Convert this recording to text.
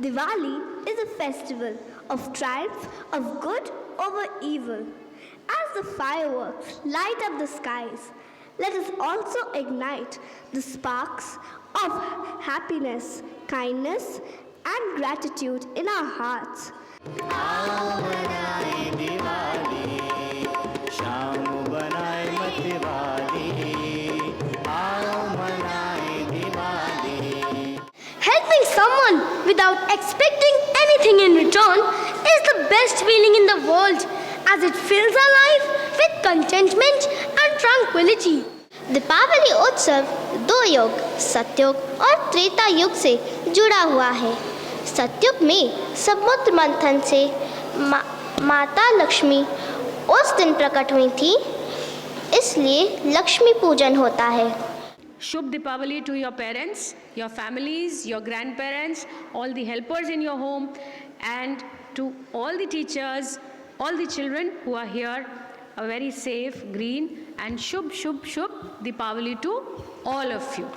Diwali is a festival of triumph of good over evil. As the fireworks light up the skies, let us also ignite the sparks of happiness, kindness, and gratitude in our hearts. आओ मनाए दिवाली, शाम बनाए मत दिवाली, आओ मनाए Diwali. Helping someone without expecting anything in return is the best feeling in the world, as it fills our life with contentment and tranquility. Deepawali उत्सव दो युग सतयुग और त्रेता युग से जुड़ा हुआ है। सतयुग में समुद्र मंथन से माता लक्ष्मी उस दिन प्रकट हुई थी, इसलिए लक्ष्मी पूजन होता है। Shubh Deepavali to your parents, your families, your grandparents, all the helpers in your home, and to all the teachers, all the children who are here. A very safe, green and Shubh Deepavali to all of you.